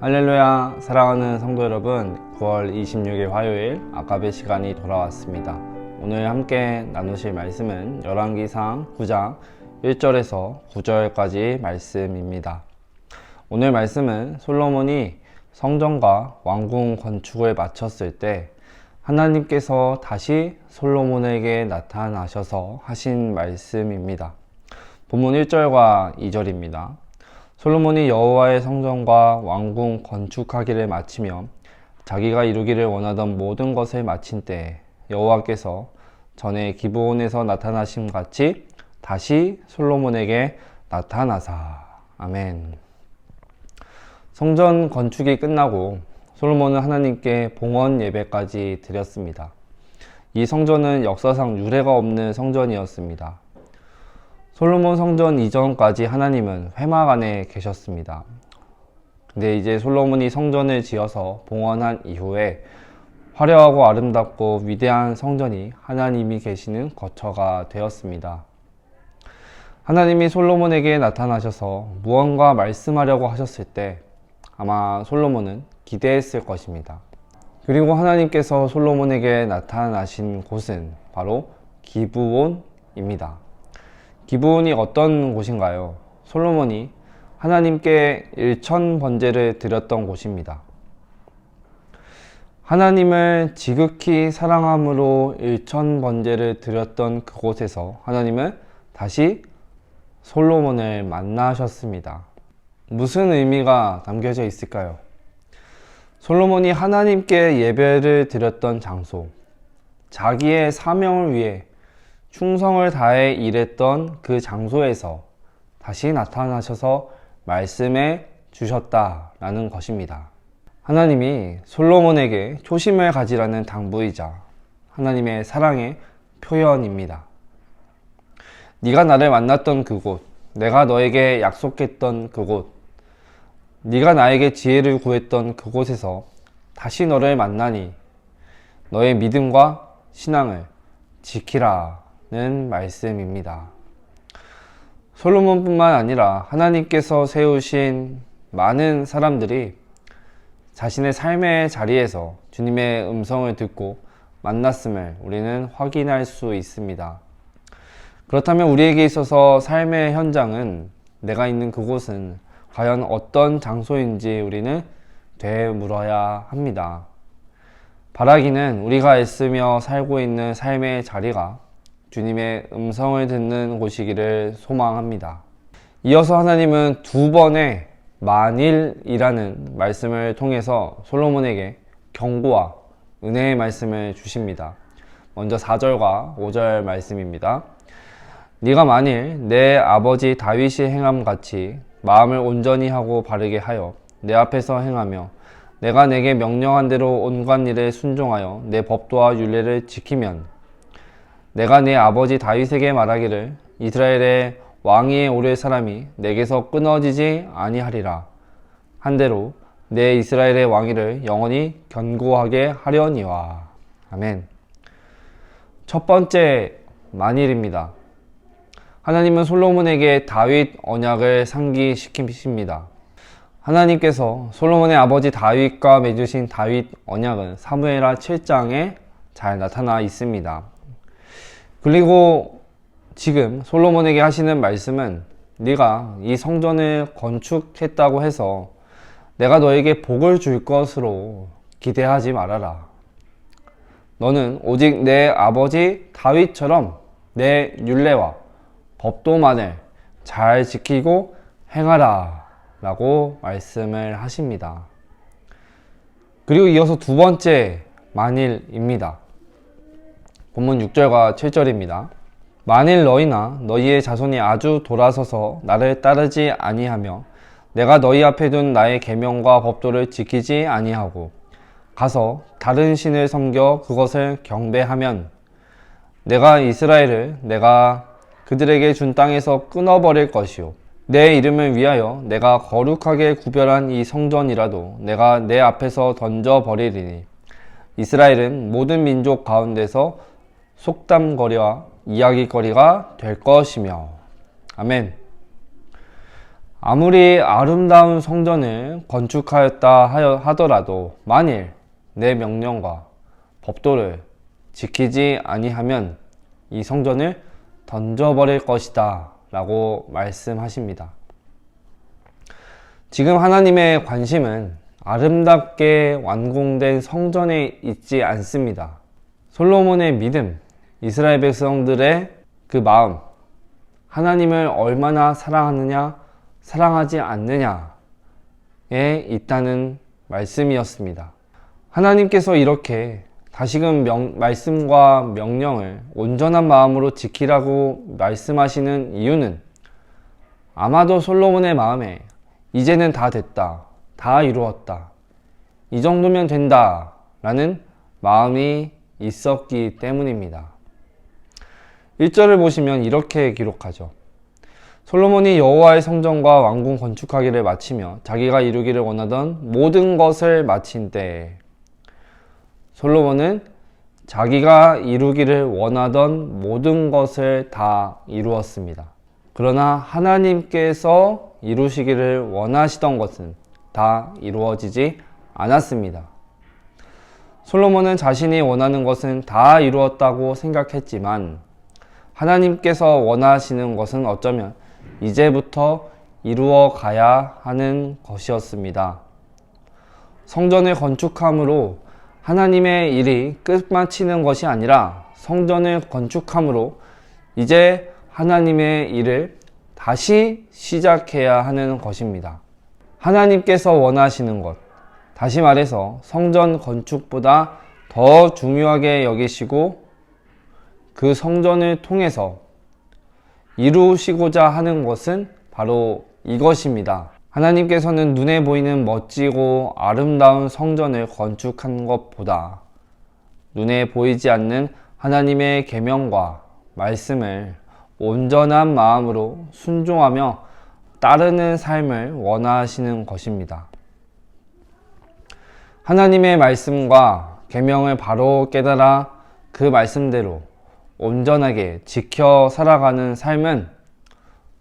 할렐루야. 사랑하는 성도 여러분, 9월 26일 화요일 아까베 시간이 돌아왔습니다. 오늘 함께 나누실 말씀은 열왕기상 9장 1절에서 9절까지 말씀입니다. 오늘 말씀은 솔로몬이 성전과 왕궁 건축을 마쳤을 때 하나님께서 다시 솔로몬에게 나타나셔서 하신 말씀입니다. 본문 1절과 2절입니다. 솔로몬이 여호와의 성전과 왕궁 건축하기를 마치며 자기가 이루기를 원하던 모든 것을 마친 때에 여호와께서 전에 기브온에서 나타나심 같이 다시 솔로몬에게 나타나사. 아멘. 성전 건축이 끝나고 솔로몬은 하나님께 봉헌 예배까지 드렸습니다. 이 성전은 역사상 유례가 없는 성전이었습니다. 솔로몬 성전 이전까지 하나님은 회막 안에 계셨습니다. 근데 이제 솔로몬이 성전을 지어서 봉헌한 이후에 화려하고 아름답고 위대한 성전이 하나님이 계시는 거처가 되었습니다. 하나님이 솔로몬에게 나타나셔서 무언가 말씀하려고 하셨을 때 아마 솔로몬은 기대했을 것입니다. 그리고 하나님께서 솔로몬에게 나타나신 곳은 바로 기브온입니다. 기브온이 어떤 곳인가요? 솔로몬이 하나님께 일천번제를 드렸던 곳입니다. 하나님을 지극히 사랑함으로 일천번제를 드렸던 그곳에서 하나님은 다시 솔로몬을 만나셨습니다. 무슨 의미가 담겨져 있을까요? 솔로몬이 하나님께 예배를 드렸던 장소, 자기의 사명을 위해 충성을 다해 일했던 그 장소에서 다시 나타나셔서 말씀해 주셨다라는 것입니다. 하나님이 솔로몬에게 초심을 가지라는 당부이자 하나님의 사랑의 표현입니다. 네가 나를 만났던 그곳, 내가 너에게 약속했던 그곳, 네가 나에게 지혜를 구했던 그곳에서 다시 너를 만나니 너의 믿음과 신앙을 지키라 는 말씀입니다. 솔로몬뿐만 아니라 하나님께서 세우신 많은 사람들이 자신의 삶의 자리에서 주님의 음성을 듣고 만났음을 우리는 확인할 수 있습니다. 그렇다면 우리에게 있어서 삶의 현장은, 내가 있는 그곳은 과연 어떤 장소인지 우리는 되물어야 합니다. 바라기는 우리가 애쓰며 살고 있는 삶의 자리가 주님의 음성을 듣는 곳이기를 소망합니다. 이어서 하나님은 두 번의 만일이라는 말씀을 통해서 솔로몬에게 경고와 은혜의 말씀을 주십니다. 먼저 4절과 5절 말씀입니다. 네가 만일 내 아버지 다윗이 행함 같이 마음을 온전히 하고 바르게 하여 내 앞에서 행하며 내가 내게 명령한 대로 온갖 일에 순종하여 내 법도와 율례를 지키면 내가 내 아버지 다윗에게 말하기를 이스라엘의 왕위에 오를 사람이 내게서 끊어지지 아니하리라 한대로 내 이스라엘의 왕위를 영원히 견고하게 하려니와. 아멘. 첫 번째 만일입니다. 하나님은 솔로몬에게 다윗 언약을 상기시키십니다. 하나님께서 솔로몬의 아버지 다윗과 맺으신 다윗 언약은 사무엘하 7장에 잘 나타나 있습니다. 그리고 지금 솔로몬에게 하시는 말씀은 네가 이 성전을 건축했다고 해서 내가 너에게 복을 줄 것으로 기대하지 말아라. 너는 오직 내 아버지 다윗처럼 내 율례와 법도만을 잘 지키고 행하라 라고 말씀을 하십니다. 그리고 이어서 두 번째 만일입니다. 본문 6절과 7절입니다. 만일 너희나 너희의 자손이 아주 돌아서서 나를 따르지 아니하며 내가 너희 앞에 둔 나의 계명과 법도를 지키지 아니하고 가서 다른 신을 섬겨 그것을 경배하면 내가 이스라엘을 내가 그들에게 준 땅에서 끊어버릴 것이요 내 이름을 위하여 내가 거룩하게 구별한 이 성전이라도 내가 내 앞에서 던져버리리니 이스라엘은 모든 민족 가운데서 속담거리와 이야기거리가 될 것이며. 아멘. 아무리 아름다운 성전을 건축하였다 하더라도 만일 내 명령과 법도를 지키지 아니하면 이 성전을 던져버릴 것이다 라고 말씀하십니다. 지금 하나님의 관심은 아름답게 완공된 성전에 있지 않습니다. 솔로몬의 믿음, 이스라엘 백성들의 그 마음, 하나님을 얼마나 사랑하느냐, 사랑하지 않느냐에 있다는 말씀이었습니다. 하나님께서 이렇게 다시금 말씀과 명령을 온전한 마음으로 지키라고 말씀하시는 이유는 아마도 솔로몬의 마음에 이제는 다 됐다, 다 이루었다, 이 정도면 된다 라는 마음이 있었기 때문입니다. 1절을 보시면 이렇게 기록하죠. 솔로몬이 여호와의 성전과 왕궁 건축하기를 마치며 자기가 이루기를 원하던 모든 것을 마친 때에, 솔로몬은 자기가 이루기를 원하던 모든 것을 다 이루었습니다. 그러나 하나님께서 이루시기를 원하시던 것은 다 이루어지지 않았습니다. 솔로몬은 자신이 원하는 것은 다 이루었다고 생각했지만 하나님께서 원하시는 것은 어쩌면 이제부터 이루어 가야 하는 것이었습니다. 성전을 건축함으로 하나님의 일이 끝마치는 것이 아니라 성전을 건축함으로 이제 하나님의 일을 다시 시작해야 하는 것입니다. 하나님께서 원하시는 것, 다시 말해서 성전 건축보다 더 중요하게 여기시고 그 성전을 통해서 이루시고자 하는 것은 바로 이것입니다. 하나님께서는 눈에 보이는 멋지고 아름다운 성전을 건축한 것보다 눈에 보이지 않는 하나님의 계명과 말씀을 온전한 마음으로 순종하며 따르는 삶을 원하시는 것입니다. 하나님의 말씀과 계명을 바로 깨달아 그 말씀대로 온전하게 지켜 살아가는 삶은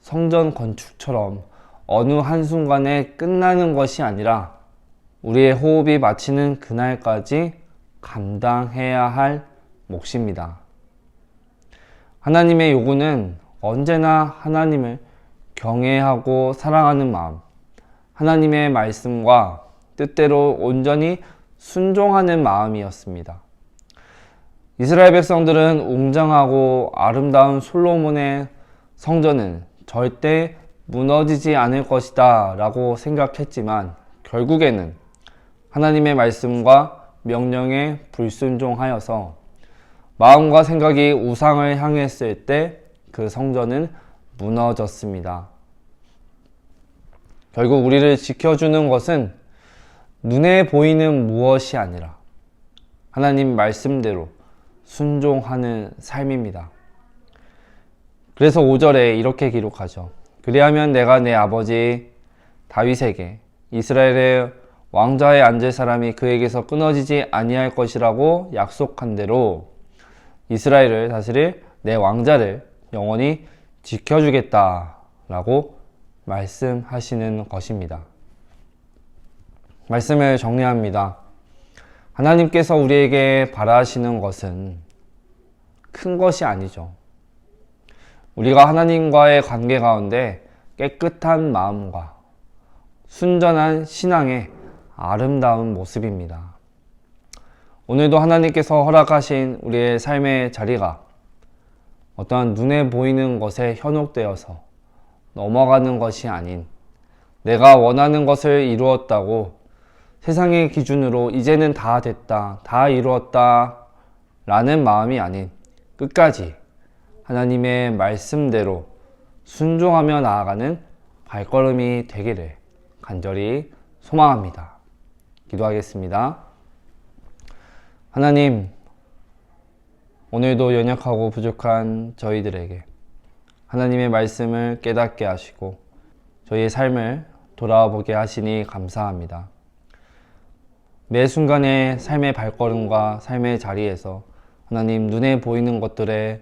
성전 건축처럼 어느 한순간에 끝나는 것이 아니라 우리의 호흡이 마치는 그날까지 감당해야 할 몫입니다. 하나님의 요구는 언제나 하나님을 경외하고 사랑하는 마음, 하나님의 말씀과 뜻대로 온전히 순종하는 마음이었습니다. 이스라엘 백성들은 웅장하고 아름다운 솔로몬의 성전은 절대 무너지지 않을 것이다 라고 생각했지만 결국에는 하나님의 말씀과 명령에 불순종하여서 마음과 생각이 우상을 향했을 때 그 성전은 무너졌습니다. 결국 우리를 지켜주는 것은 눈에 보이는 무엇이 아니라 하나님 말씀대로 순종하는 삶입니다. 그래서 5절에 이렇게 기록하죠. 그리하면 내가 내 아버지 다윗에게 이스라엘의 왕좌에 앉을 사람이 그에게서 끊어지지 아니할 것이라고 약속한 대로 이스라엘을 다스릴 내 왕자를 영원히 지켜주겠다 라고 말씀하시는 것입니다. 말씀을 정리합니다. 하나님께서 우리에게 바라시는 것은 큰 것이 아니죠. 우리가 하나님과의 관계 가운데 깨끗한 마음과 순전한 신앙의 아름다운 모습입니다. 오늘도 하나님께서 허락하신 우리의 삶의 자리가 어떠한 눈에 보이는 것에 현혹되어서 넘어가는 것이 아닌 내가 원하는 것을 이루었다고 세상의 기준으로 이제는 다 됐다, 다 이루었다 라는 마음이 아닌 끝까지 하나님의 말씀대로 순종하며 나아가는 발걸음이 되기를 간절히 소망합니다. 기도하겠습니다. 하나님, 오늘도 연약하고 부족한 저희들에게 하나님의 말씀을 깨닫게 하시고 저희의 삶을 돌아보게 하시니 감사합니다. 매 순간의 삶의 발걸음과 삶의 자리에서 하나님 눈에 보이는 것들에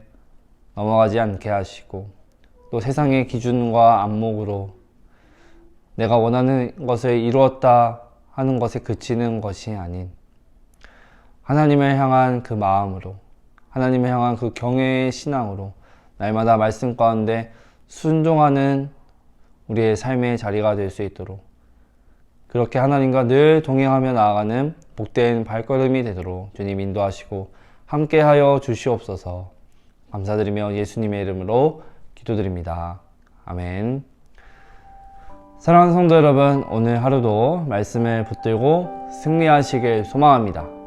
넘어가지 않게 하시고 또 세상의 기준과 안목으로 내가 원하는 것을 이루었다 하는 것에 그치는 것이 아닌 하나님을 향한 그 마음으로, 하나님을 향한 그 경외의 신앙으로 날마다 말씀 가운데 순종하는 우리의 삶의 자리가 될 수 있도록, 그렇게 하나님과 늘 동행하며 나아가는 복된 발걸음이 되도록 주님 인도하시고 함께하여 주시옵소서. 감사드리며 예수님의 이름으로 기도드립니다. 아멘. 사랑하는 성도 여러분, 오늘 하루도 말씀을 붙들고 승리하시길 소망합니다.